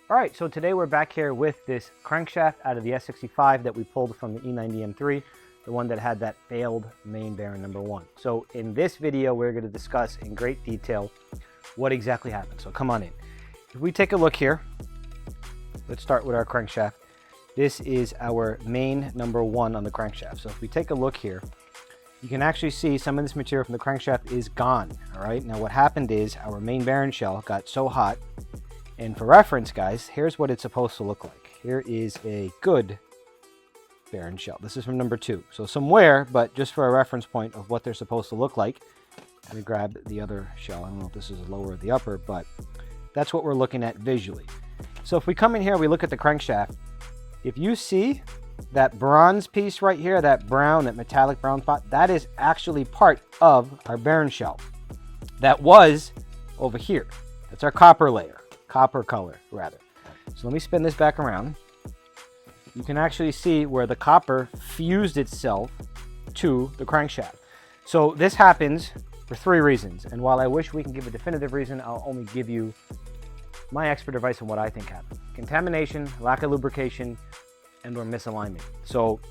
All right, so today we're back here with this crankshaft out of the S65 that we pulled from the E90 M3, the one that had that failed main bearing number 1. So in this video, we're going to discuss in great detail what exactly happened. So come on in. If we take a look here, let's start with our crankshaft. This is our main number 1 on the crankshaft. So if we take a look here, you can actually see some of this material from the crankshaft is gone. All right, now what happened is our main bearing shell got so hot. And for reference, guys, here's what it's supposed to look like. Here is a good bearing shell. This is from number 2. So some wear, but just for a reference point of what they're supposed to look like. Let me grab the other shell. I don't know if this is the lower or the upper, but that's what we're looking at visually. So if we come in here, we look at the crankshaft. If you see that bronze piece right here, that brown, that metallic brown spot, that is actually part of our bearing shell. That was over here. That's our copper layer. Copper color, rather. So let me spin this back around. You can actually see where the copper fused itself to the crankshaft. So this happens for 3 reasons. And while I wish we can give a definitive reason, I'll only give you my expert advice on what I think happened. Contamination, lack of lubrication, and or misalignment. So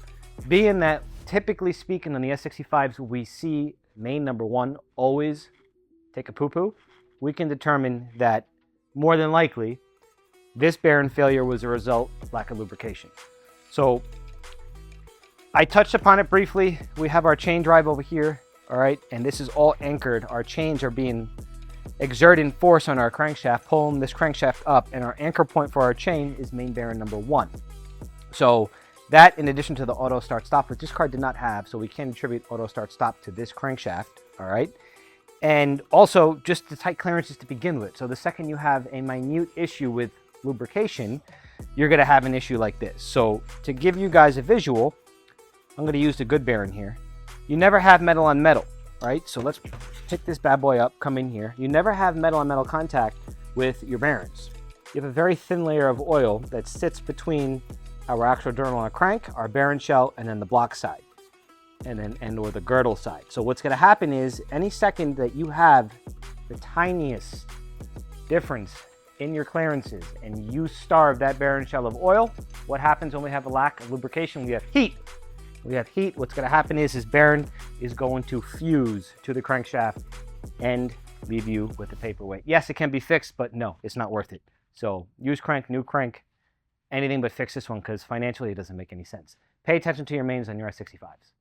being that, typically speaking, on the S65s, we see main number 1 always take a poo-poo, we can determine that more than likely, this bearing failure was a result of lack of lubrication. So I touched upon it briefly. We have our chain drive over here, all right, and this is all anchored. Our chains are being exerting force on our crankshaft, pulling this crankshaft up, and our anchor point for our chain is main bearing number 1. So that, in addition to the auto start stop, which this car did not have, so we can attribute auto start stop to this crankshaft, all right? And also just the tight clearances to begin with. So the second you have a minute issue with lubrication, you're gonna have an issue like this. So to give you guys a visual, I'm gonna use the good bearing here. You never have metal on metal, right? So let's pick this bad boy up, come in here. You never have metal on metal contact with your bearings. You have a very thin layer of oil that sits between our actual journal on a crank, our bearing shell, and then the block side. Or the girdle side. So what's going to happen is any second that you have the tiniest difference in your clearances and you starve that bearing shell of oil, what happens when we have a lack of lubrication? We have heat. We have heat. What's going to happen is this bearing is going to fuse to the crankshaft and leave you with a paperweight. Yes, it can be fixed, but no, it's not worth it. So use crank, new crank, anything but fix this one because financially it doesn't make any sense. Pay attention to your mains on your S65s.